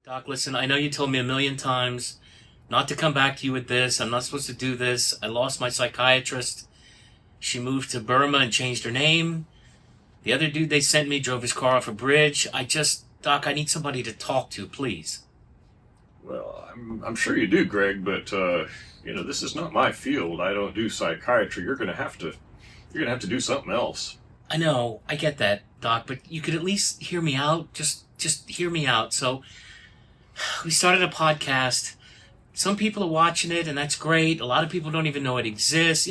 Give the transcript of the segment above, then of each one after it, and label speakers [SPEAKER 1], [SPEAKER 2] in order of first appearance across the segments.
[SPEAKER 1] Doc, listen, I know you told me a million times not to come back to you with this. I'm not supposed to do this. I lost my psychiatrist. She moved to Burma and changed her name. The other dude they sent me drove his car off a bridge. Doc, I need somebody to talk to, please.
[SPEAKER 2] Well, I'm sure you do, Greg, but, this is not my field. I don't do psychiatry. You're gonna have to do something else.
[SPEAKER 1] I know, I get that, Doc, but you could at least hear me out. Just hear me out. So, we started a podcast. Some people are watching it, and that's great. A lot of people don't even know it exists.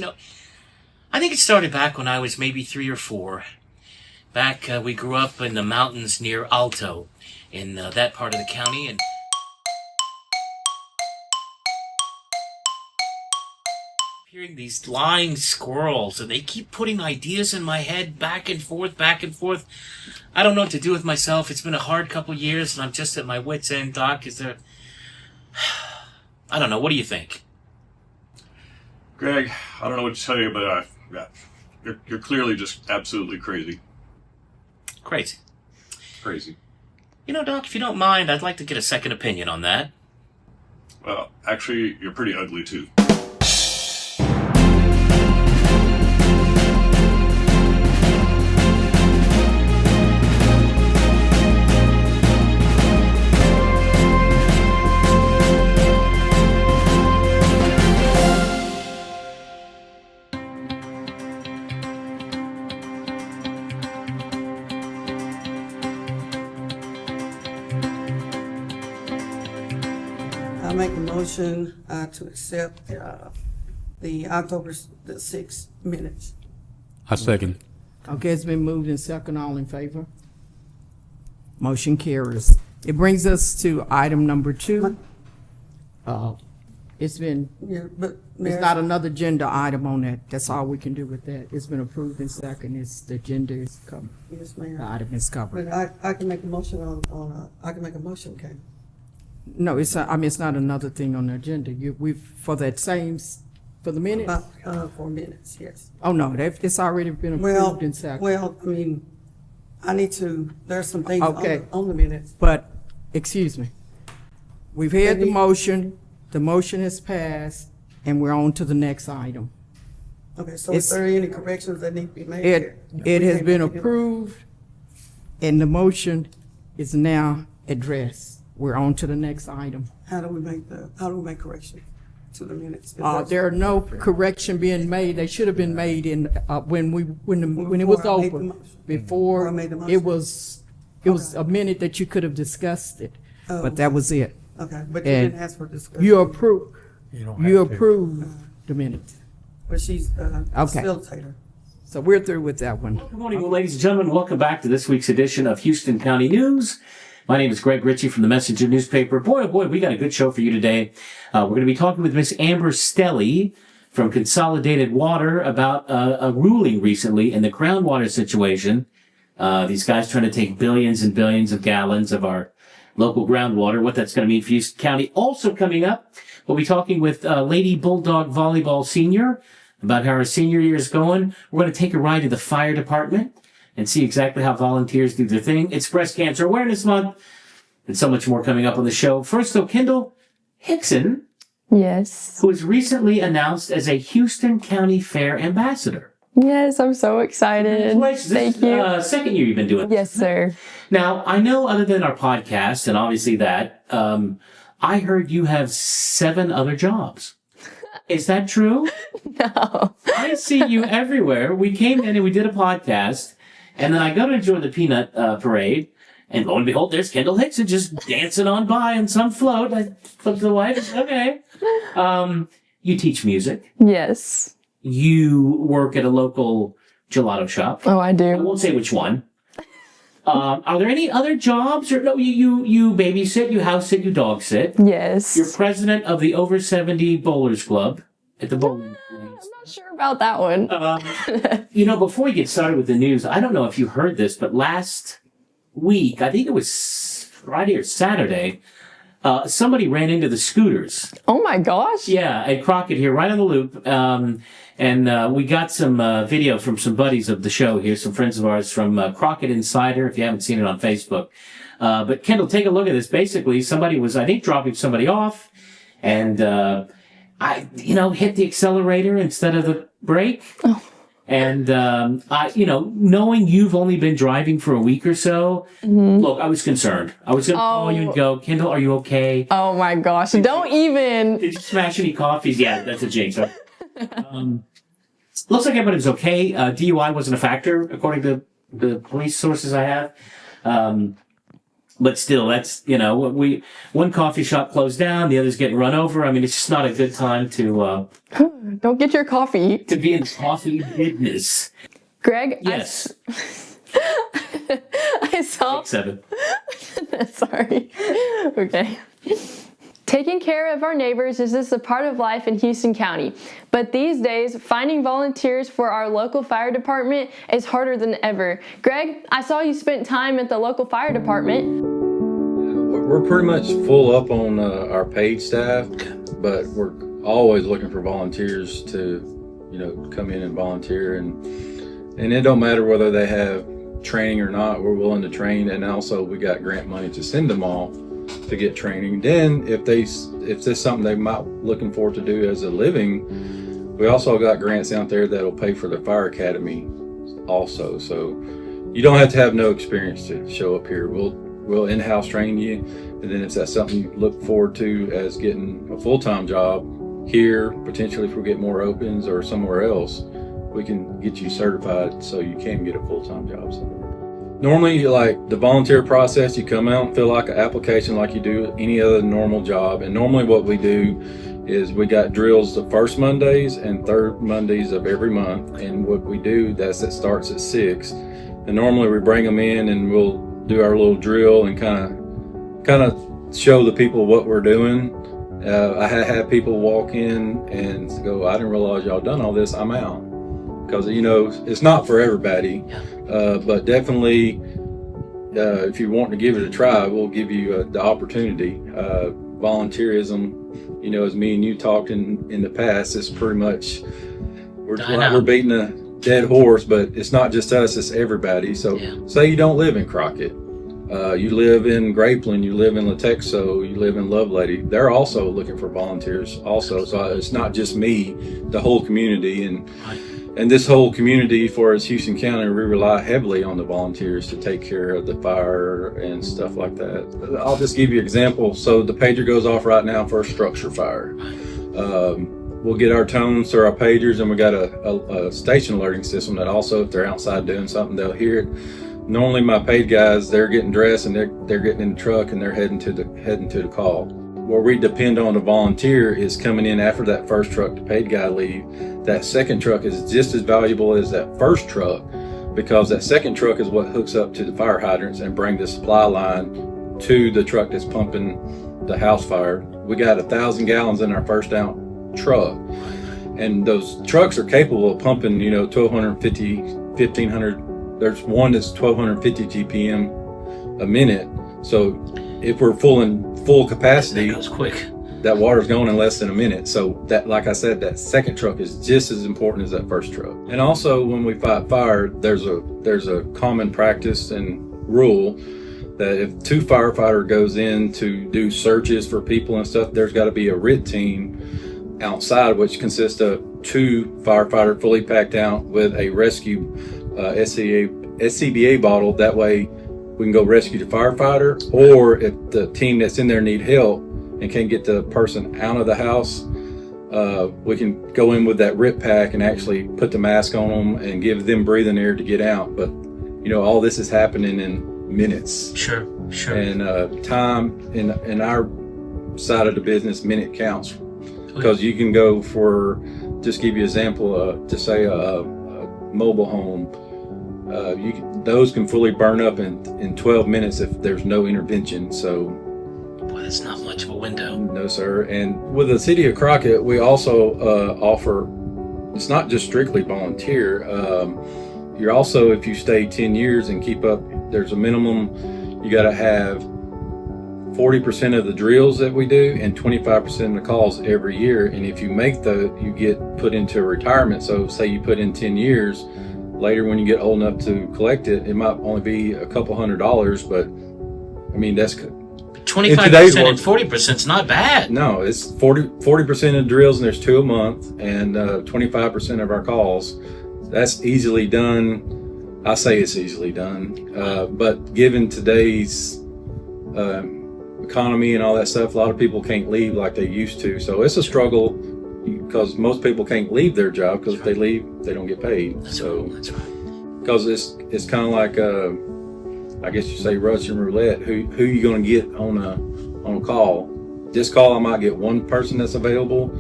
[SPEAKER 1] I think it started back when I was maybe 3 or 4. Back, we grew up in the mountains near Alto, in that part of the county, and hearing these lying squirrels, and they keep putting ideas in my head back and forth. I don't know what to do with myself. It's been a hard couple years, and I'm just at my wit's end, Doc. I don't know. What do you think?
[SPEAKER 2] Greg, I don't know what to tell you, but you're clearly just absolutely crazy.
[SPEAKER 1] Crazy.
[SPEAKER 2] Doc,
[SPEAKER 1] if you don't mind, I'd like to get a second opinion on that.
[SPEAKER 2] Well, actually, you're pretty ugly, too.
[SPEAKER 3] I make a motion to accept the October the 6th minutes.
[SPEAKER 4] I second.
[SPEAKER 5] Okay, it's been moved and second. All in favor? Motion carries. It brings us to item number 2. It's not another agenda item on that. That's all we can do with that. It's been approved and second. The agenda is covered.
[SPEAKER 3] Yes, ma'am.
[SPEAKER 5] The item is covered.
[SPEAKER 3] But I can make a motion I can make a motion, okay?
[SPEAKER 5] No, it's not another thing on the agenda. For the minutes?
[SPEAKER 3] For minutes, yes.
[SPEAKER 5] Oh, no, it's already been approved and second.
[SPEAKER 3] Well, there's some things
[SPEAKER 5] Okay.
[SPEAKER 3] on the minutes.
[SPEAKER 5] But, excuse me, we've had the motion has passed, and we're on to the next item.
[SPEAKER 3] Okay, so is there any corrections that need to be made
[SPEAKER 5] It
[SPEAKER 3] here?
[SPEAKER 5] has been approved, and the motion is now addressed. We're on to the next item.
[SPEAKER 3] How do we make corrections to the minutes?
[SPEAKER 5] There are no correction being made. They should have been made when it was
[SPEAKER 3] Before I made the
[SPEAKER 5] over.
[SPEAKER 3] motion.
[SPEAKER 5] Before
[SPEAKER 3] Before I made the motion.
[SPEAKER 5] it was a minute that you could have discussed it, but that was it.
[SPEAKER 3] Okay, but you
[SPEAKER 5] And
[SPEAKER 3] didn't ask for discussion.
[SPEAKER 5] You approved
[SPEAKER 4] You
[SPEAKER 5] approved the minutes.
[SPEAKER 3] But she's
[SPEAKER 5] Okay.
[SPEAKER 3] facilitator.
[SPEAKER 5] So we're through with that one.
[SPEAKER 1] Good morning, ladies and gentlemen. Welcome back to this week's edition of Houston County News. My name is Greg Ritchie from the Messenger newspaper. Boy, oh boy, we got a good show for you today. We're going to be talking with Miss Amber Stelly from Consolidated Water about a ruling recently in the groundwater situation. These guys trying to take billions and billions of gallons of our local groundwater, what that's going to mean for Houston County. Also coming up, we'll be talking with Lady Bulldog Volleyball Senior about how her senior year is going. We're going to take a ride to the fire department and see exactly how volunteers do their thing. It's Breast Cancer Awareness Month, and so much more coming up on the show. First, though, Kendall Hickson,
[SPEAKER 6] Yes.
[SPEAKER 1] who was recently announced as a Houston County Fair Ambassador.
[SPEAKER 6] Yes, I'm so excited.
[SPEAKER 1] Congratulations.
[SPEAKER 6] Thank
[SPEAKER 1] This
[SPEAKER 6] you.
[SPEAKER 1] is second year you've been doing
[SPEAKER 6] Yes, sir.
[SPEAKER 1] Now, I know other than our podcast, and obviously that, I heard you have 7 other jobs. Is that true?
[SPEAKER 6] No.
[SPEAKER 1] I see you everywhere. We came in and we did a podcast, and then I go to enjoy the peanut parade, and lo and behold, there's Kendall Hickson just dancing on by on some float. I flipped to the wife and said, okay. You teach music.
[SPEAKER 6] Yes.
[SPEAKER 1] You work at a local gelato shop.
[SPEAKER 6] Oh, I
[SPEAKER 1] I
[SPEAKER 6] do.
[SPEAKER 1] won't say which one. Are there any other jobs? Or no, you babysit, you house sit, you dog sit.
[SPEAKER 6] Yes.
[SPEAKER 1] You're president of the Over 70 Bowlers Club at the bowling
[SPEAKER 6] I'm
[SPEAKER 1] lanes.
[SPEAKER 6] not sure about that one.
[SPEAKER 1] Before we get started with the news, I don't know if you heard this, but last week, I think it was Friday or Saturday, somebody ran into the scooters.
[SPEAKER 6] Oh my gosh.
[SPEAKER 1] Yeah, at Crockett here, right on the loop. And we got some video from some buddies of the show here, some friends of ours from Crockett Insider, if you haven't seen it on Facebook. But Kendall, take a look at this. Basically, somebody was, I think, dropping somebody off, and hit the accelerator instead of the brake.
[SPEAKER 6] Oh.
[SPEAKER 1] And knowing you've only been driving for a week or so, look, I was concerned. I was going to call you and go, Kendall, are you okay?
[SPEAKER 6] Oh my gosh. Don't even.
[SPEAKER 1] Did you smash any coffees? Yeah, that's a jinx. Looks like everybody's okay. DUI wasn't a factor, according to the police sources I have. But still, that's, one coffee shop closed down, the other's getting run over. I mean, it's just not a good time to
[SPEAKER 6] Don't get your coffee.
[SPEAKER 1] to be in coffee business.
[SPEAKER 6] Greg?
[SPEAKER 1] Yes.
[SPEAKER 6] I saw.
[SPEAKER 1] 7.
[SPEAKER 6] Sorry. Okay. Taking care of our neighbors is just a part of life in Houston County. But these days, finding volunteers for our local fire department is harder than ever. Greg, I saw you spent time at the local fire department.
[SPEAKER 7] We're pretty much full up on our paid staff, but we're always looking for volunteers to, come in and volunteer. And it don't matter whether they have training or not, we're willing to train. And also we got grant money to send them all to get training. Then if there's something they might looking forward to do as a living, we also got grants out there that'll pay for the fire academy also. So you don't have to have no experience to show up here. We'll in-house train you, and then if that's something you look forward to as getting a full-time job here, potentially if we get more opens or somewhere else, we can get you certified so you can get a full-time job somewhere. Normally, like the volunteer process, you come out and fill like an application like you do any other normal job. And normally what we do is we got drills the first Mondays and third Mondays of every month. And what we do, it starts at 6. And normally we bring them in and we'll do our little drill and kind of show the people what we're doing. I had people walk in and go, I didn't realize y'all done all this, I'm out. Because, it's not for everybody, but definitely if you want to give it a try, we'll give you the opportunity. Volunteerism, as me and you talked in the past, it's pretty much, we're beating a dead horse, but it's not just us, it's everybody. So say you don't live in Crockett. You live in Grapeland, you live in Latexo, you live in Lovelady. They're also looking for volunteers also. So it's not just me, the whole community. And this whole community, for as Houston County, we rely heavily on the volunteers to take care of the fire and stuff like that. I'll just give you an example. So the pager goes off right now for a structure fire. We'll get our tones through our pagers, and we got a station alerting system that also, if they're outside doing something, they'll hear it. Normally my paid guys, they're getting dressed and they're getting in the truck and they're heading to the call. Where we depend on the volunteer is coming in after that first truck, the paid guy leave. That second truck is just as valuable as that first truck, because that second truck is what hooks up to the fire hydrants and bring the supply line to the truck that's pumping the house fire. We got 1,000 gallons in our first out truck, and those trucks are capable of pumping 1,250, 1,500. There's one that's 1,250 GPM a minute. So if we're full capacity,
[SPEAKER 1] That goes quick.
[SPEAKER 7] that water's going in less than a minute. So that, like I said, that second truck is just as important as that first truck. And also when we fight fire, there's a common practice and rule that if 2 firefighters goes in to do searches for people and stuff, there's got to be a RIT team outside, which consists of 2 firefighters fully packed out with a rescue SCBA bottle. That way we can go rescue the firefighter, or if the team that's in there need help and can't get the person out of the house, we can go in with that RIT pack and actually put the mask on them and give them breathing air to get out. But all this is happening in minutes.
[SPEAKER 1] Sure.
[SPEAKER 7] And time in our side of the business, minute counts, because you can go for, just give you an example, to say a mobile home, those can fully burn up in 12 minutes if there's no intervention. So
[SPEAKER 1] Boy, that's not much of a window.
[SPEAKER 7] no, sir. And with the city of Crockett, we also offer, it's not just strictly volunteer. You're also, if you stay 10 years and keep up, there's a minimum, you got to have 40% of the drills that we do and 25% of the calls every year. And if you make you get put into retirement. So say you put in 10 years, later when you get old enough to collect it, it might only be a couple $100, but I mean, that's
[SPEAKER 8] 25% and 40% is not bad.
[SPEAKER 7] no, it's 40% of drills, and there's 2 a month, and 25% of our calls. That's easily done. I say it's easily done, but given today's economy and all that stuff, a lot of people can't leave like they used to. So it's a struggle because most people can't leave their job because if they leave, they don't get paid.
[SPEAKER 8] That's right.
[SPEAKER 7] Because it's kind of like I guess you say Russian roulette. Who you going to get on a call? This call I might get one person that's available,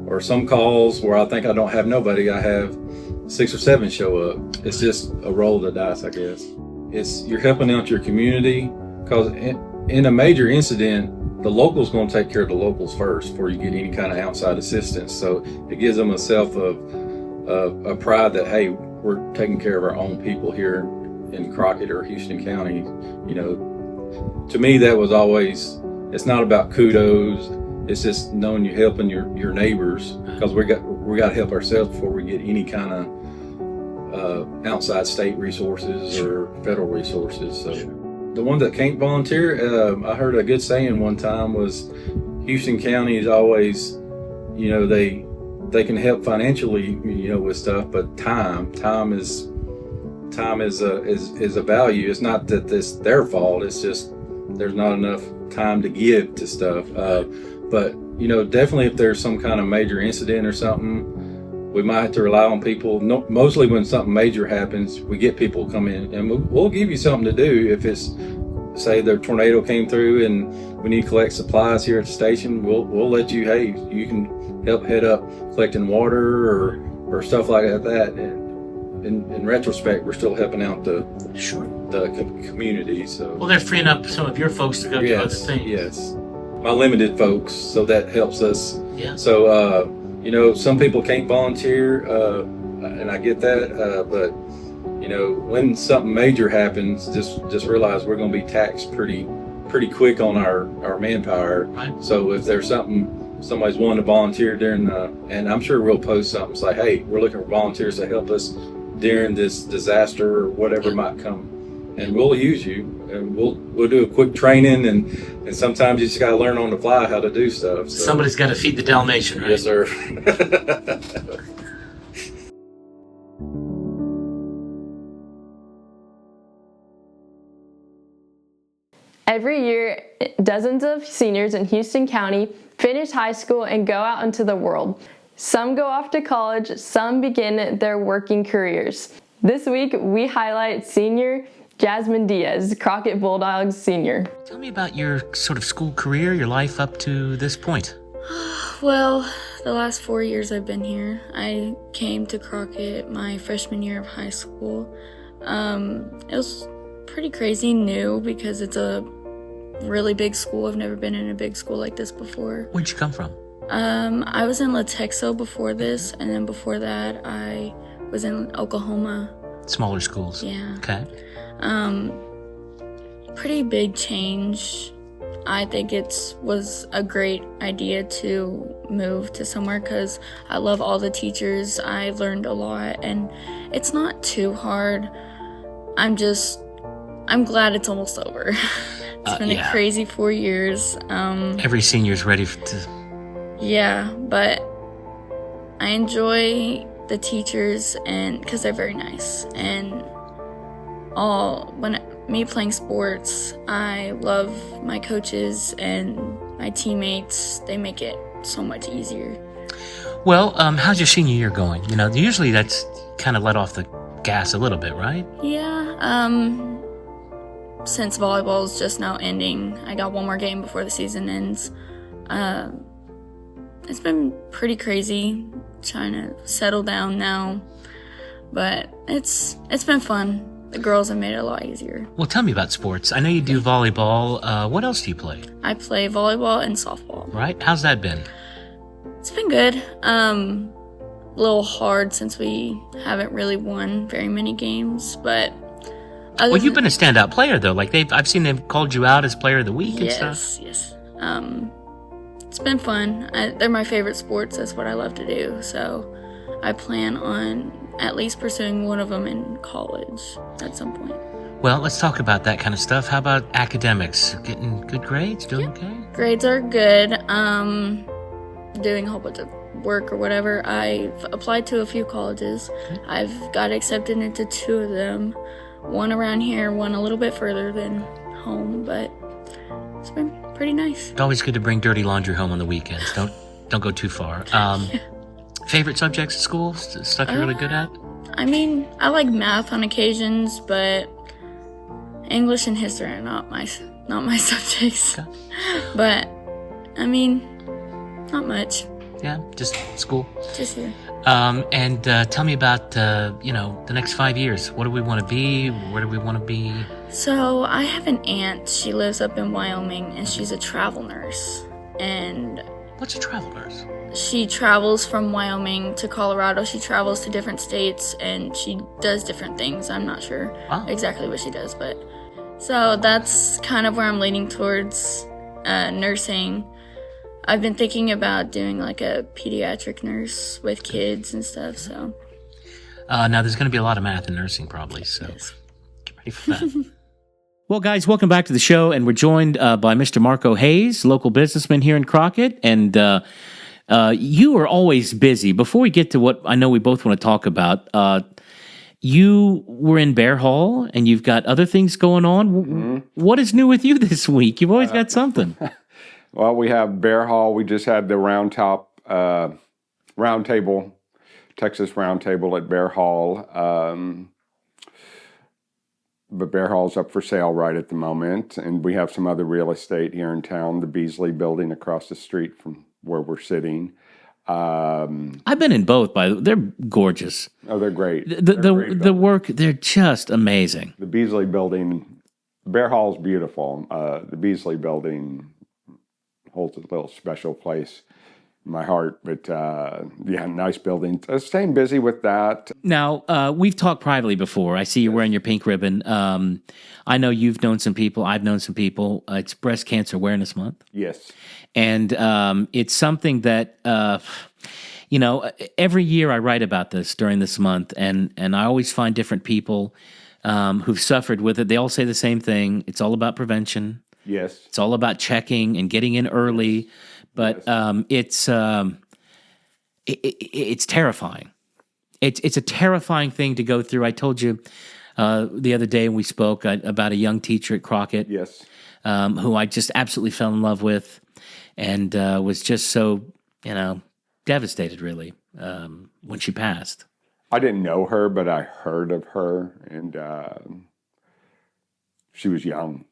[SPEAKER 7] or some calls where I think I don't have nobody, I have 6 or 7 show up. It's just a roll of the dice, I guess. You're helping out your community because in a major incident, the local's going to take care of the locals first before you get any kind of outside assistance. So it gives them a self of pride that, hey, we're taking care of our own people here in Crockett or Houston County. You know, to me, that was always, it's not about kudos. It's just knowing you're helping your neighbors, because we got to help ourselves before we get any kind of outside state resources or federal resources. So the ones that can't volunteer, I heard a good saying one time was Houston County is always, you know, they can help financially, you know, with stuff, but time is a value. It's not that it's their fault. It's just there's not enough time to give to stuff. But you know, definitely if there's some kind of major incident or something, we might have to rely on people. No, mostly when something major happens, we get people come in, and we'll give you something to do. If it's, say, the tornado came through and we need to collect supplies here at the station, we'll let you. Hey, you can help head up collecting water or stuff like that. And in retrospect, we're still helping out the community. So
[SPEAKER 8] Well, they're freeing up some of your folks to go do other things.
[SPEAKER 7] Yes, my limited folks, so that helps us.
[SPEAKER 8] Yeah.
[SPEAKER 7] So you know, some people can't volunteer, and I get that, but you know, when something major happens, just realize we're going to be taxed pretty quick on our manpower.
[SPEAKER 8] Right.
[SPEAKER 7] So if there's somebody's wanting to volunteer during and I'm sure we'll post something say, hey, we're looking for volunteers to help us during this disaster or whatever might come, and we'll use you, and we'll do a quick training, and sometimes you just got to learn on the fly how to do stuff. So.
[SPEAKER 8] Somebody's got to feed the Dalmatian, right?
[SPEAKER 7] Yes, sir.
[SPEAKER 6] Every year, dozens of seniors in Houston County finish high school and go out into the world. Some go off to college, some begin their working careers. This week, we highlight senior Jasmine Diaz, Crockett Bulldogs senior.
[SPEAKER 8] Tell me about your sort of school career, your life up to this point.
[SPEAKER 9] Well, the last 4 years I've been here. I came to Crockett my freshman year of high school. It was pretty crazy new because it's a really big school. I've never been in a big school like this before.
[SPEAKER 8] Where'd you come from?
[SPEAKER 9] I was in Latexo before this, and then before that I was in Oklahoma.
[SPEAKER 8] Smaller schools.
[SPEAKER 9] Yeah.
[SPEAKER 8] Okay.
[SPEAKER 9] Pretty big change. I think was a great idea to move to somewhere because I love all the teachers. I learned a lot, and it's not too hard. I'm glad it's almost over. It's been a crazy 4 years.
[SPEAKER 8] Every senior's ready to...
[SPEAKER 9] Yeah, but I enjoy the teachers and because they're very nice, and me playing sports, I love my coaches and my teammates. They make it so much easier.
[SPEAKER 8] Well, how's your senior year going? You know, usually that's kind of let off the gas a little bit, right?
[SPEAKER 9] Yeah, since volleyball is just now ending, I got one more game before the season ends. It's been pretty crazy trying to settle down now, but it's been fun. The girls have made it a lot easier.
[SPEAKER 8] Well, tell me about sports. I know you do volleyball. What else do you play?
[SPEAKER 9] I play volleyball and softball.
[SPEAKER 8] Right? How's that been?
[SPEAKER 9] It's been good. A little hard since we haven't really won very many games, but...
[SPEAKER 8] Well, you've been a standout player, though. Like I've seen them called you out as player of the week and stuff.
[SPEAKER 9] Yes. It's been fun. They're my favorite sports. That's what I love to do. So I plan on at least pursuing one of them in college at some point.
[SPEAKER 8] Well, let's talk about that kind of stuff. How about academics? Getting good grades? Doing okay?
[SPEAKER 9] Grades are good. Doing a whole bunch of work or whatever. I've applied to a few colleges. I've got accepted into 2 of them. One around here, one a little bit further than home, but it's been pretty nice.
[SPEAKER 8] It's always good to bring dirty laundry home on the weekends. Don't go too far. Favorite subjects at school? Stuff you're really good at?
[SPEAKER 9] I mean, I like math on occasions, but English and history are not my subjects.
[SPEAKER 8] Okay.
[SPEAKER 9] But I mean, not much.
[SPEAKER 8] Yeah, just school.
[SPEAKER 9] Just here.
[SPEAKER 8] And tell me about the next 5 years. What do we want to be? Where do we want to be?
[SPEAKER 9] So I have an aunt. She lives up in Wyoming, and she's a travel nurse. And
[SPEAKER 8] What's a travel nurse?
[SPEAKER 9] she travels from Wyoming to Colorado. She travels to different states, and she does different things. I'm not sure exactly what she does, but so that's kind of where I'm leaning towards nursing. I've been thinking about doing like a pediatric nurse with kids and stuff, so.
[SPEAKER 8] Now, there's going to be a lot of math in nursing probably, so get ready for that.
[SPEAKER 1] Well, guys, welcome back to the show, and we're joined by Mr. Marco Hayes, local businessman here in Crockett, and you are always busy. Before we get to what I know we both want to talk about, you were in Bear Hall, and you've got other things going on. Mm-hmm. What is new with you this week? You've always got something.
[SPEAKER 10] Well, we have Bear Hall. We just had the round table, Texas round table at Bear Hall. But Bear Hall's up for sale right at the moment. And we have some other real estate here in town, the Beasley building across the street from where we're sitting.
[SPEAKER 1] I've been in both, they're gorgeous.
[SPEAKER 10] Oh, they're great.
[SPEAKER 1] The work, they're just amazing.
[SPEAKER 10] The Beasley building, Bear Hall's beautiful. The Beasley building holds a little special place in my heart, but yeah, nice building. Staying busy with that.
[SPEAKER 1] Now, we've talked privately before. I see you're wearing your pink ribbon. I know you've known some people. I've known some people. It's Breast Cancer Awareness Month.
[SPEAKER 10] Yes.
[SPEAKER 1] And it's something that, every year I write about this during this month, and I always find different people who've suffered with it. They all say the same thing. It's all about prevention.
[SPEAKER 10] Yes.
[SPEAKER 1] It's all about checking and getting in early, but it's terrifying. It's a terrifying thing to go through. I told you the other day when we spoke about a young teacher at Crockett,
[SPEAKER 10] yes,
[SPEAKER 1] who I just absolutely fell in love with, and was just so devastated really when she passed.
[SPEAKER 10] I didn't know her, but I heard of her, and she was young.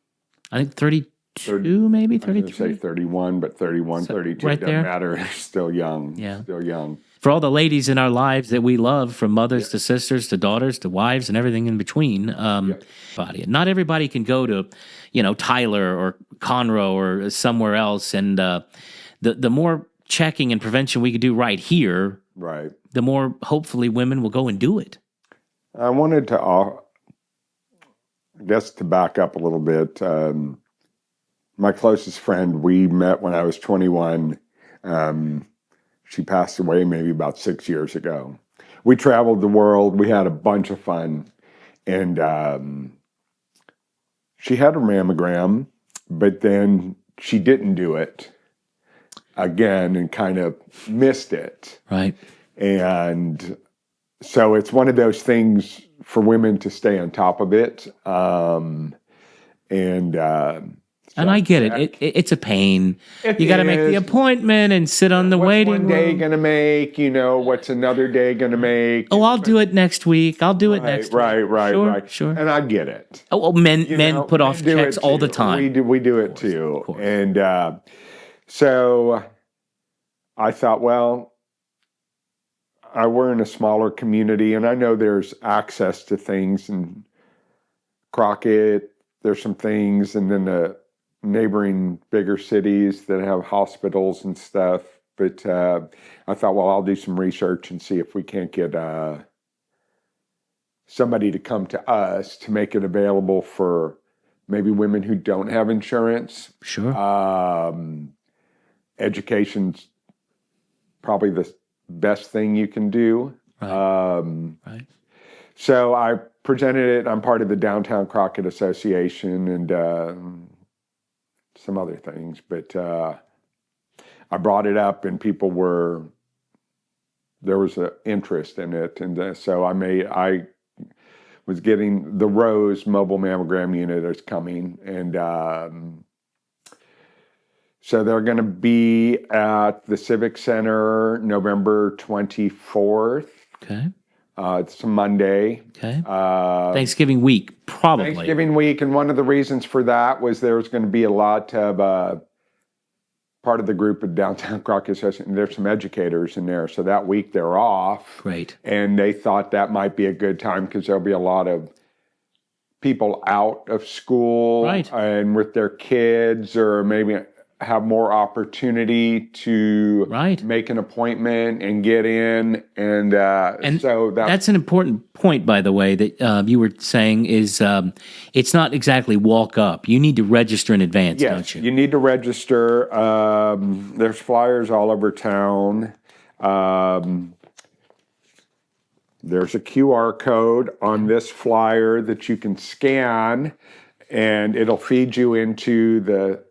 [SPEAKER 1] I think 32, maybe 33.
[SPEAKER 10] I was going to say 31, but 31, so 32
[SPEAKER 1] right
[SPEAKER 10] doesn't
[SPEAKER 1] there.
[SPEAKER 10] matter. Still young.
[SPEAKER 1] Yeah.
[SPEAKER 10] Still young.
[SPEAKER 1] For all the ladies in our lives that we love, from mothers to sisters to daughters to wives and everything in between, body. Not everybody can go to, Tyler or Conroe or somewhere else. And the more checking and prevention we could do right here,
[SPEAKER 10] right,
[SPEAKER 1] the more hopefully women will go and do it.
[SPEAKER 10] I wanted to, I guess, to back up a little bit. My closest friend, we met when I was 21. She passed away maybe about 6 years ago. We traveled the world. We had a bunch of fun. And she had a mammogram, but then she didn't do it again and kind of missed it.
[SPEAKER 1] Right.
[SPEAKER 10] And so it's one of those things for women to stay on top of it.
[SPEAKER 1] And I get it. It's a pain. You got to make the appointment and sit on the waiting room.
[SPEAKER 10] What's one day going to make? What's another day going to make?
[SPEAKER 1] Oh, I'll do it next week. I'll do it next week.
[SPEAKER 10] Right.
[SPEAKER 1] Sure.
[SPEAKER 10] And I get it.
[SPEAKER 1] Oh, well, men put off checks all the time.
[SPEAKER 10] We do it too. And so I thought, well, we're in a smaller community, and I know there's access to things in Crockett. There's some things, and then the neighboring bigger cities that have hospitals and stuff. But I thought, well, I'll do some research and see if we can't get somebody to come to us to make it available for maybe women who don't have insurance.
[SPEAKER 1] Sure.
[SPEAKER 10] Education's probably the best thing you can do.
[SPEAKER 1] Right.
[SPEAKER 10] So I presented it. I'm part of the Downtown Crockett Association and some other things, but I brought it up and there was an interest in it, and so I was getting the Rose mobile mammogram unit is coming, and so they're going to be at the Civic Center November 24th.
[SPEAKER 1] Okay.
[SPEAKER 10] It's a Monday.
[SPEAKER 1] Okay. Thanksgiving week, probably.
[SPEAKER 10] Thanksgiving week, and one of the reasons for that was there was going to be a lot of part of the group of Downtown Crockett Association. There's some educators in there, so that week they're off.
[SPEAKER 1] Great.
[SPEAKER 10] And they thought that might be a good time because there'll be a lot of people out of school and with their kids, or maybe have more opportunity to make an appointment and get in. And so
[SPEAKER 1] that's an important point, by the way, that you were saying is it's not exactly walk up. You need to register in advance, don't you?
[SPEAKER 10] You need to register. There's flyers all over town. There's a QR code on this flyer that you can scan, and it'll feed you into the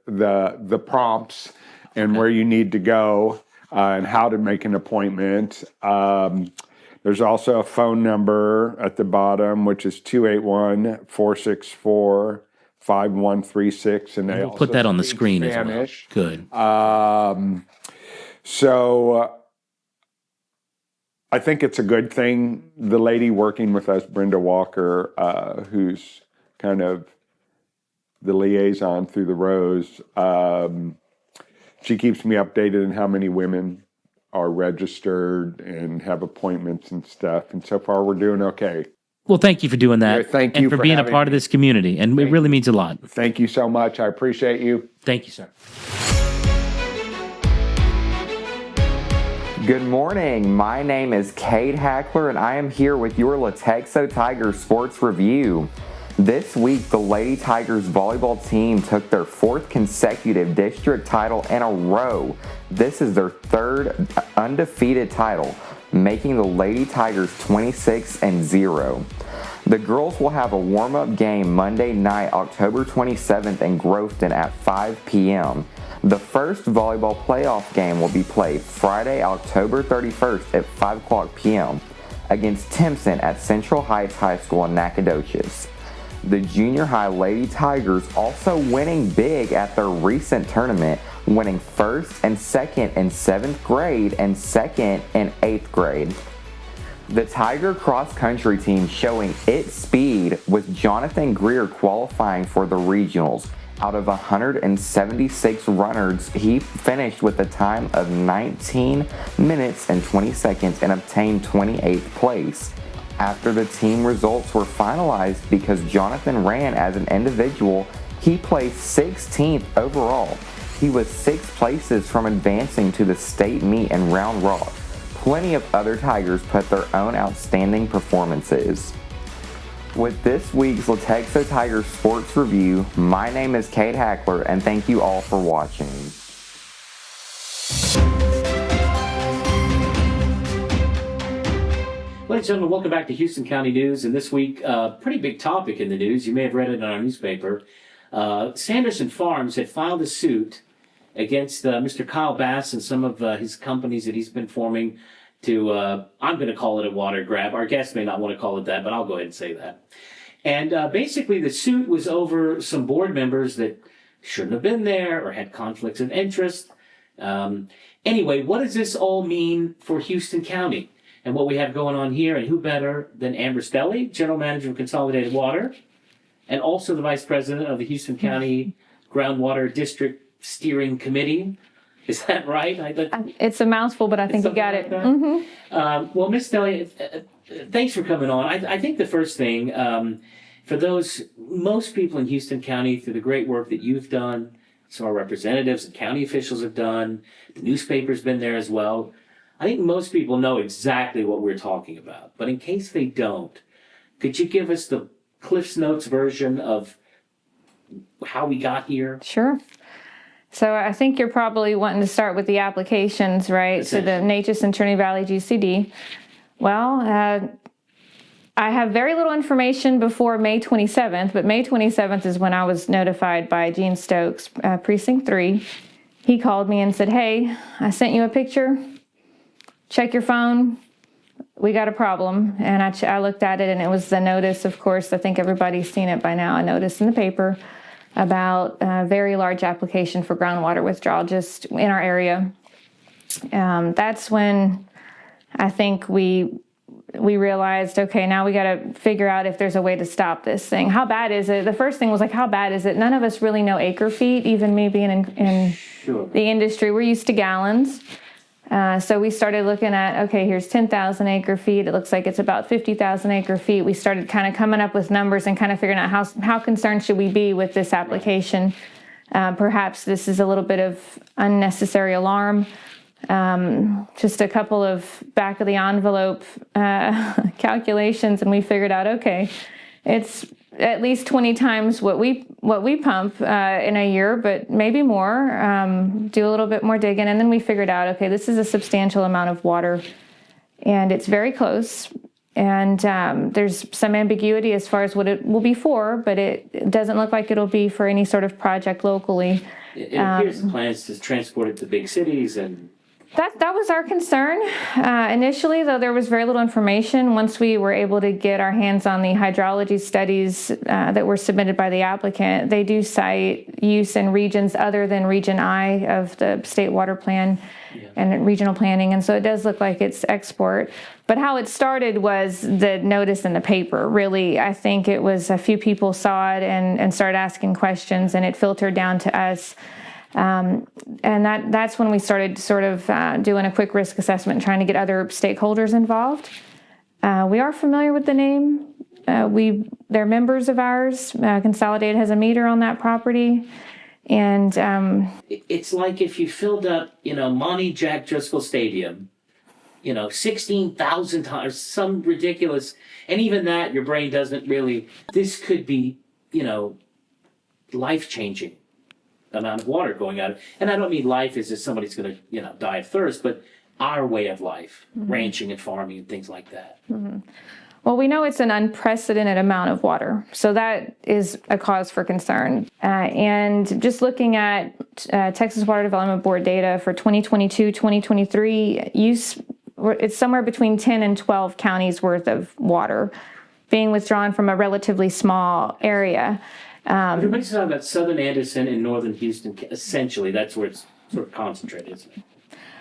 [SPEAKER 10] prompts and where you need to go and how to make an appointment. There's also a phone number at the bottom, which is 281-464-5136, and they
[SPEAKER 1] we'll put that on the screen
[SPEAKER 10] Spanish.
[SPEAKER 1] As well. Good.
[SPEAKER 10] So I think it's a good thing. The lady working with us, Brenda Walker, who's kind of the liaison through the Rose, she keeps me updated on how many women are registered and have appointments and stuff. And so far, we're doing okay.
[SPEAKER 1] Well, thank you for doing that.
[SPEAKER 10] Thank you
[SPEAKER 1] for being a part of this community. And it really means a lot.
[SPEAKER 10] Thank you so much. I appreciate you.
[SPEAKER 1] Thank you, sir.
[SPEAKER 11] Good morning. My name is Cade Hackler, and I am here with your Latexo Tigers Sports Review. This week, the Lady Tigers volleyball team took their 4th consecutive district title in a row. This is their 3rd undefeated title, making the Lady Tigers 26-0. The girls will have a warm-up game Monday night, October 27th in Grofton at 5 p.m. The first volleyball playoff game will be played Friday, October 31st at 5 o'clock p.m. against Timpson at Central Heights High School in Nacogdoches. The junior high Lady Tigers also winning big at their recent tournament, winning 1st and 2nd in 7th grade and 2nd in 8th grade. The Tiger cross country team showing its speed, with Jonathan Greer qualifying for the regionals. Out of 176 runners, he finished with a time of 19 minutes and 20 seconds and obtained 28th place. After the team results were finalized, because Jonathan ran as an individual, he placed 16th overall. He was 6 places from advancing to the state meet in Round Rock. Plenty of other Tigers put their own outstanding performances. With this week's Latexo Tigers Sports Review, my name is Cade Hackler, and thank you all for watching.
[SPEAKER 1] Ladies and gentlemen, welcome back to Houston County News. And this week, pretty big topic in the news. You may have read it in our newspaper. Sanderson Farms had filed a suit against Mr. Kyle Bass and some of his companies that he's been forming to, I'm going to call it a water grab. Our guests may not want to call it that, but I'll go ahead and say that. And basically, the suit was over some board members that shouldn't have been there or had conflicts of interest. Anyway, what does this all mean for Houston County and what we have going on here? And who better than Amber Stelly, General Manager of Consolidated Water, and also the Vice President of the Houston County Groundwater District Steering Committee. Is that right?
[SPEAKER 6] It's a mouthful, but I think you got it.
[SPEAKER 1] Well, Ms. Stelly, thanks for coming on. I think the first thing, for most people in Houston County, through the great work that you've done, some of our representatives and county officials have done, the newspaper's been there as well. I think most people know exactly what we're talking about. But in case they don't, could you give us the Cliff's Notes version of how we got here?
[SPEAKER 12] Sure. So I think you're probably wanting to start with the applications, right? So the Natchez and Trinity Valley GCD. Well, I have very little information before May 27th, but May 27th is when I was notified by Gene Stokes, Precinct 3. He called me and said, hey, I sent you a picture. Check your phone. We got a problem. And I looked at it, and it was the notice, of course. I think everybody's seen it by now. A notice in the paper about a very large application for groundwater withdrawal just in our area. That's when I think we realized, okay, now we got to figure out if there's a way to stop this thing. How bad is it? The first thing was like, how bad is it? None of us really know acre feet, even me being in the industry. We're used to gallons. So we started looking at, okay, here's 10,000 acre feet. It looks like it's about 50,000 acre feet. We started kind of coming up with numbers and kind of figuring out how concerned should we be with this application. Perhaps this is a little bit of unnecessary alarm. Just a couple of back of the envelope calculations, and we figured out, okay, it's at least 20 times what we pump in a year, but maybe more. Do a little bit more digging, and then we figured out, okay, this is a substantial amount of water, and it's very close. And there's some ambiguity as far as what it will be for, but it doesn't look like it'll be for any sort of project locally.
[SPEAKER 1] It appears the plans to transport it to big cities and.
[SPEAKER 12] That was our concern initially, though there was very little information. Once we were able to get our hands on the hydrology studies that were submitted by the applicant, they do cite use in regions other than Region I of the State Water Plan and regional planning, and so it does look like it's export. But how it started was the notice in the paper. Really, I think it was a few people saw it and started asking questions, and it filtered down to us. And that's when we started sort of doing a quick risk assessment and trying to get other stakeholders involved. We are familiar with the name. They're members of ours. Consolidated has a meter on that property. And
[SPEAKER 1] it's like if you filled up, Monty Jack Driscoll Stadium, 16,000 times, some ridiculous, and even that, your brain doesn't really, this could be, life-changing amount of water going out. And I don't mean life as if somebody's going to, die of thirst, but our way of life, ranching and farming and things like that.
[SPEAKER 12] Mm-hmm. Well, we know it's an unprecedented amount of water, so that is a cause for concern. And just looking at Texas Water Development Board data for 2022, 2023, it's somewhere between 10 and 12 counties worth of water being withdrawn from a relatively small area.
[SPEAKER 1] Everybody's talking about southern Anderson and northern Houston. Essentially, that's where it's sort of concentrated, isn't it?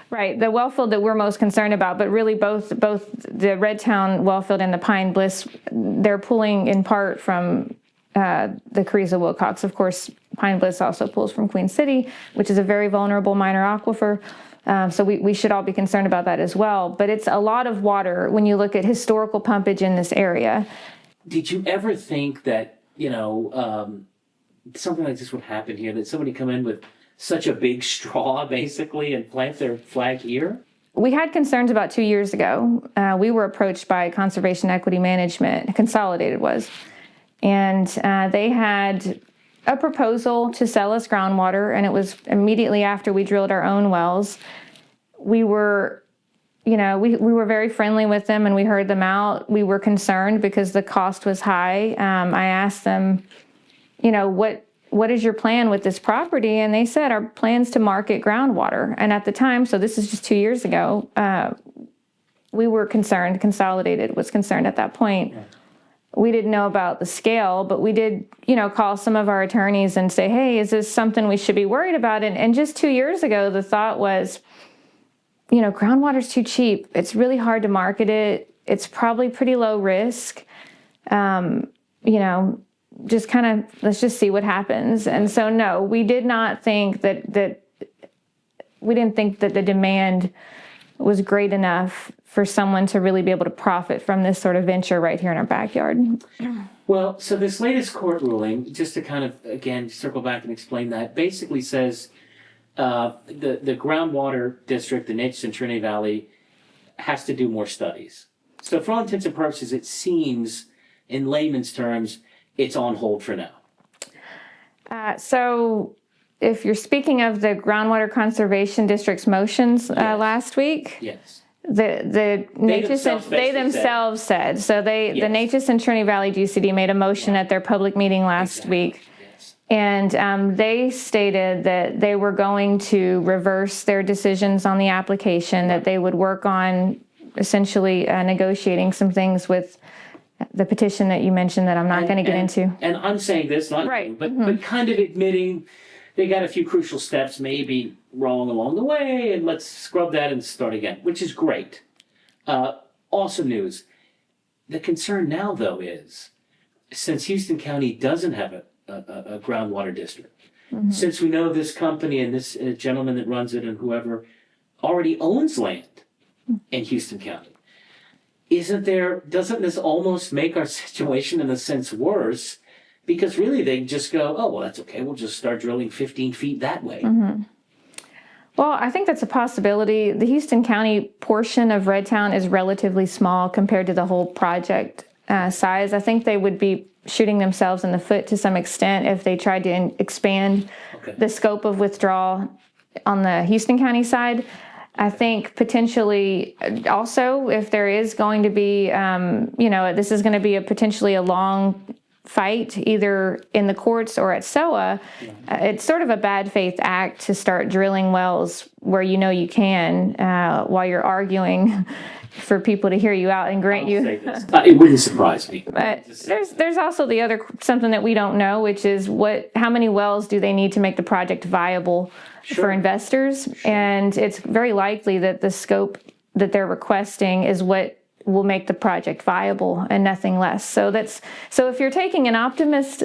[SPEAKER 12] Right, the wellfield that we're most concerned about, but really both the Redtown wellfield and the Pine Bliss, they're pulling in part from the Carrizo Wilcox. Of course, Pine Bliss also pulls from Queen City, which is a very vulnerable minor aquifer. So we should all be concerned about that as well. But it's a lot of water when you look at historical pumpage in this area.
[SPEAKER 1] Did you ever think that, something like this would happen here, that somebody come in with such a big straw, basically, and plant their flag here?
[SPEAKER 12] We had concerns about 2 years ago. We were approached by Conservation Equity Management, Consolidated was, and they had a proposal to sell us groundwater, and it was immediately after we drilled our own wells. We were, we were very friendly with them, and we heard them out. We were concerned because the cost was high. I asked them, what is your plan with this property? And they said, our plan's to market groundwater. And at the time, so this is just 2 years ago, we were concerned. Consolidated was concerned at that point. Yeah. We didn't know about the scale, but we did, call some of our attorneys and say, hey, is this something we should be worried about? And just 2 years ago, the thought was, groundwater's too cheap. It's really hard to market it. It's probably pretty low risk. Just kind of, let's just see what happens. And so, no, we did not think that we didn't think that the demand was great enough for someone to really be able to profit from this sort of venture right here in our backyard.
[SPEAKER 1] Well, so this latest court ruling, just to kind of, again, circle back and explain that, basically says the groundwater district in Atchison Trinity Valley has to do more studies. So for all intents and purposes, it seems, in layman's terms, it's on hold for now.
[SPEAKER 12] So if you're speaking of the Groundwater Conservation District's motions last week,
[SPEAKER 1] yes,
[SPEAKER 12] The they themselves said. So the Natchez and Trinity Valley GCD made a motion at their public meeting last week. And they stated that they were going to reverse their decisions on the application, that they would work on essentially negotiating some things with the petition that you mentioned that I'm not going to get into.
[SPEAKER 1] And I'm saying this, not
[SPEAKER 12] right,
[SPEAKER 1] you, but kind of admitting they got a few crucial steps maybe wrong along the way, and let's scrub that and start again, which is great. Awesome news. The concern now, though, is since Houston County doesn't have a groundwater district, since we know this company and this gentleman that runs it and whoever already owns land in Houston County, doesn't this almost make our situation in a sense worse? Because really they just go, oh, well, that's okay. We'll just start drilling 15 feet that way.
[SPEAKER 12] Well, I think that's a possibility. The Houston County portion of Redtown is relatively small compared to the whole project size. I think they would be shooting themselves in the foot to some extent if they tried to expand the scope of withdrawal on the Houston County side. I think potentially also if there is going to be, this is going to be potentially a long fight either in the courts or at SOA, it's sort of a bad faith act to start drilling wells where you can while you're arguing for people to hear you out and grant you.
[SPEAKER 1] It wouldn't surprise me.
[SPEAKER 12] But there's also the other something that we don't know, which is how many wells do they need to make the project viable for investors? And it's very likely that the scope that they're requesting is what will make the project viable and nothing less. So if you're taking an optimist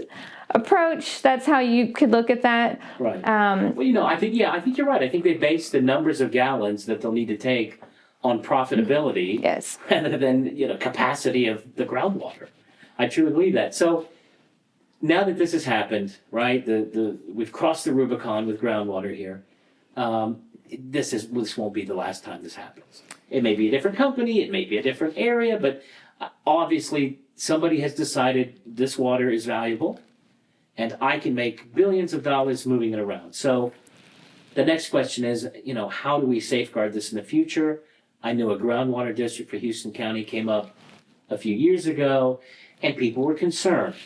[SPEAKER 12] approach, that's how you could look at that.
[SPEAKER 1] Right. I think you're right. I think they base the numbers of gallons that they'll need to take on profitability, rather than capacity of the groundwater. I truly believe that. So now that this has happened, right? We've crossed the Rubicon with groundwater here. This won't be the last time this happens. It may be a different company, it may be a different area, but obviously somebody has decided this water is valuable, and I can make billions of dollars moving it around. So the next question is, how do we safeguard this in the future? I know a groundwater district for Houston County came up a few years ago, and people were concerned.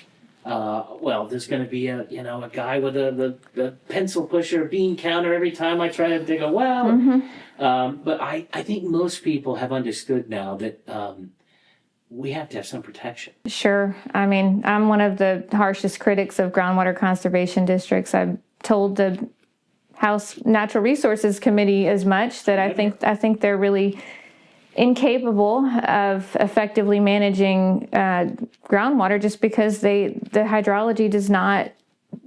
[SPEAKER 1] There's going to be a guy with a pencil pusher, bean counter every time I try to dig a well. But I think most people have understood now that we have to have some protection.
[SPEAKER 12] Sure. I mean, I'm one of the harshest critics of groundwater conservation districts. I've told the House Natural Resources Committee as much, that I think they're really incapable of effectively managing groundwater just because the hydrology does not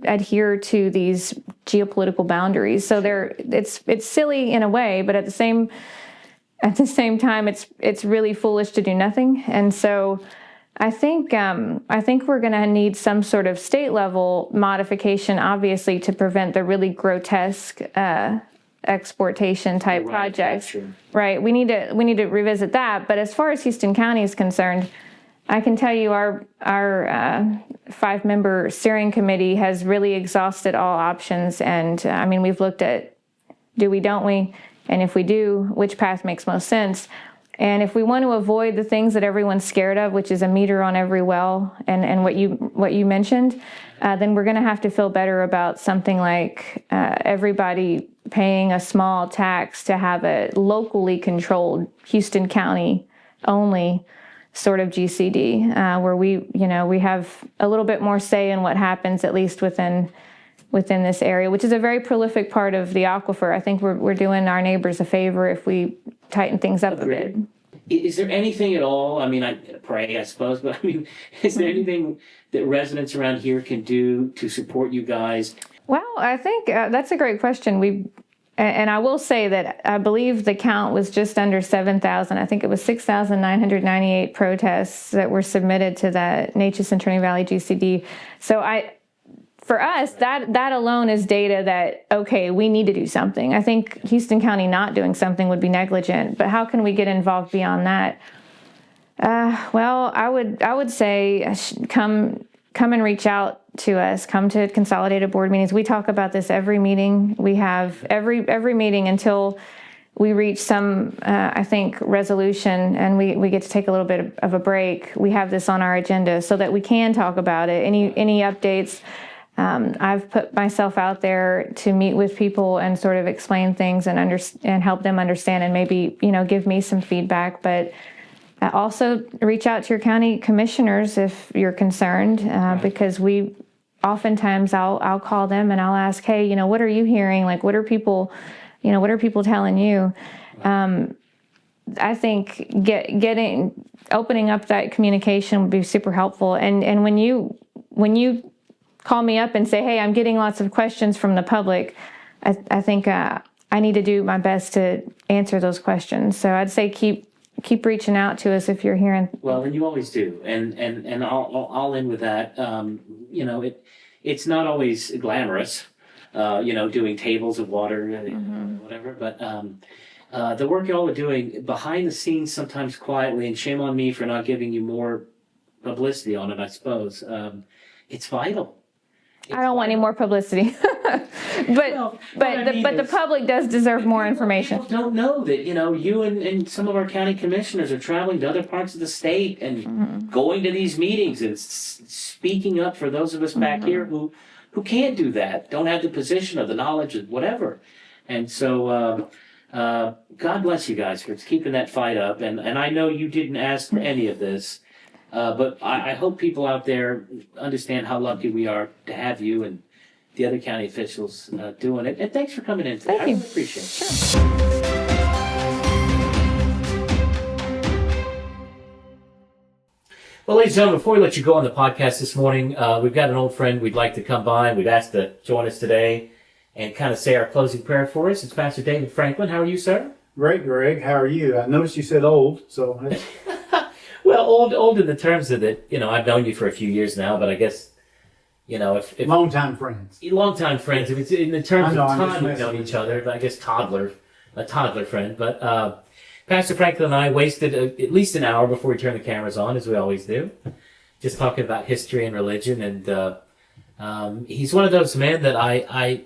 [SPEAKER 12] adhere to these geopolitical boundaries. So it's silly in a way, but at the same time it's really foolish to do nothing. And so I think we're going to need some sort of state level modification, obviously, to prevent the really grotesque exportation type projects. Right. We need to revisit that. But as far as Houston County is concerned, I can tell you our 5-member steering committee has really exhausted all options. And we've looked at do we, don't we? And if we do, which path makes most sense? And if we want to avoid the things that everyone's scared of, which is a meter on every well and what you mentioned, then we're going to have to feel better about something like everybody paying a small tax to have a locally controlled Houston County only sort of GCD, where we have a little bit more say in what happens, at least within this area, which is a very prolific part of the aquifer. I think we're doing our neighbors a favor if we tighten things up a bit.
[SPEAKER 1] Is there anything at all, I pray, I suppose, but is there anything that residents around here can do to support you guys?
[SPEAKER 12] Well, I think that's a great question. And I will say that I believe the count was just under 7,000. I think it was 6,998 protests that were submitted to the Natchez and Trinity Valley GCD. So for us, that alone is data that, okay, we need to do something. I think Houston County not doing something would be negligent, but how can we get involved beyond that? I would say come and reach out to us. Come to Consolidated board meetings. We talk about this every meeting. We have every meeting until we reach some, I think, resolution and we get to take a little bit of a break, we have this on our agenda so that we can talk about it. Any updates? I've put myself out there to meet with people and sort of explain things and help them understand and maybe, give me some feedback. But also reach out to your county commissioners if you're concerned, because oftentimes I'll call them and I'll ask, hey, what are you hearing? Like, what are people telling you? I think opening up that communication would be super helpful. And when you call me up and say, hey, I'm getting lots of questions from the public, I think I need to do my best to answer those questions. So I'd say keep reaching out to us if you're hearing.
[SPEAKER 1] Well, and you always do, and I'll end with that. It's not always glamorous, doing tables of water, whatever. But the work y'all are doing behind the scenes, sometimes quietly, and shame on me for not giving you more publicity on it. I suppose it's vital.
[SPEAKER 12] I don't want any more publicity, but the public does deserve more information.
[SPEAKER 1] People don't know that you and some of our county commissioners are traveling to other parts of the state and going to these meetings and speaking up for those of us back here who can't do that, don't have the position or the knowledge or whatever. And so God bless you guys for keeping that fight up. And I know you didn't ask for any of this. But I hope people out there understand how lucky we are to have you and the other county officials doing it. And thanks for coming in today.
[SPEAKER 12] Thank you.
[SPEAKER 1] I really appreciate it.
[SPEAKER 12] Sure.
[SPEAKER 1] Well, ladies and gentlemen, before we let you go on the podcast this morning, we've got an old friend we'd like to come by. We've asked to join us today and kind of say our closing prayer for us. It's Pastor David Franklin. How are you, sir?
[SPEAKER 13] Great, Greg. How are you? I noticed you said old, so...
[SPEAKER 1] Well, old in the terms of that, I've known you for a few years now, but I guess, if
[SPEAKER 13] long-time friends.
[SPEAKER 1] Long-time friends. If it's in the terms of time we've known each other, but I guess a toddler friend. But Pastor Franklin and I wasted at least an hour before we turned the cameras on, as we always do, just talking about history and religion. And he's one of those men that I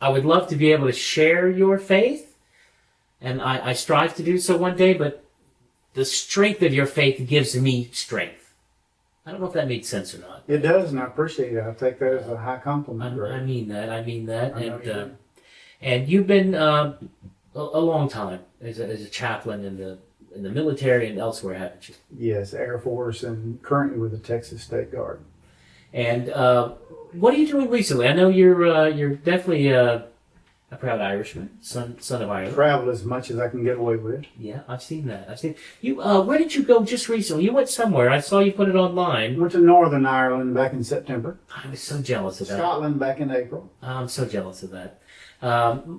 [SPEAKER 1] would love to be able to share your faith, and I strive to do so one day, but the strength of your faith gives me strength. I don't know if that made sense or not.
[SPEAKER 13] It does, and I appreciate it. I take that as a high compliment.
[SPEAKER 1] I mean that. And you've been a long time as a chaplain in the military and elsewhere, haven't you?
[SPEAKER 13] Yes, Air Force, and currently with the Texas State Guard.
[SPEAKER 1] And what are you doing recently? I know you're definitely a proud Irishman, son of Ireland.
[SPEAKER 13] Travel as much as I can get away with.
[SPEAKER 1] Yeah, I've seen that. I've seen you. Where did you go just recently? You went somewhere. I saw you put it online.
[SPEAKER 13] Went to Northern Ireland back in September.
[SPEAKER 1] I was so jealous of that.
[SPEAKER 13] Scotland back in April.
[SPEAKER 1] I'm so jealous of that.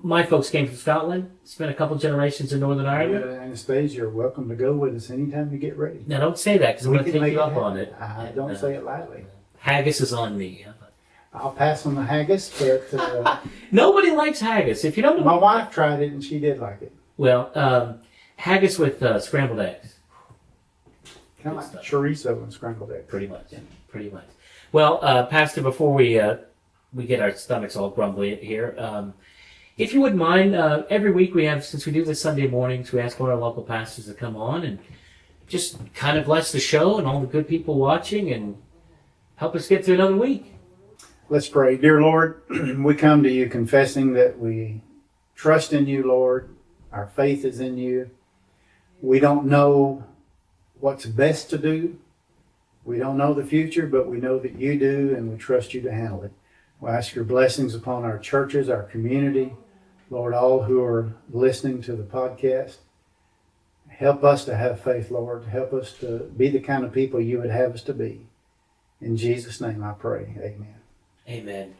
[SPEAKER 1] My folks came from Scotland. Spent a couple generations in Northern Ireland.
[SPEAKER 13] Yeah, Anastasia, you're welcome to go with us anytime you get ready.
[SPEAKER 1] Now, don't say that because I'm going to take you up on it.
[SPEAKER 13] I don't say it lightly.
[SPEAKER 1] Haggis is on me.
[SPEAKER 13] I'll pass on the haggis, but...
[SPEAKER 1] Nobody likes haggis. If you don't know...
[SPEAKER 13] My wife tried it, and she did like it.
[SPEAKER 1] Well, haggis with scrambled eggs.
[SPEAKER 13] Kind of like chorizo and scrambled eggs.
[SPEAKER 1] Pretty much. Well, Pastor, before we get our stomachs all grumbly here, if you wouldn't mind, every week we have, since we do this Sunday mornings, we ask one of our local pastors to come on and just kind of bless the show and all the good people watching and help us get through another week.
[SPEAKER 13] Let's pray. Dear Lord, we come to you confessing that we trust in you, Lord. Our faith is in you. We don't know what's best to do. We don't know the future, but we know that you do, and we trust you to handle it. We ask your blessings upon our churches, our community. Lord, all who are listening to the podcast. Help us to have faith, Lord. Help us to be the kind of people you would have us to be. In Jesus' name I pray. Amen.
[SPEAKER 1] Amen.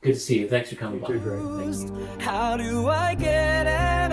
[SPEAKER 1] Good to see you. Thanks for coming by.
[SPEAKER 13] You're too great.
[SPEAKER 14] How do I get an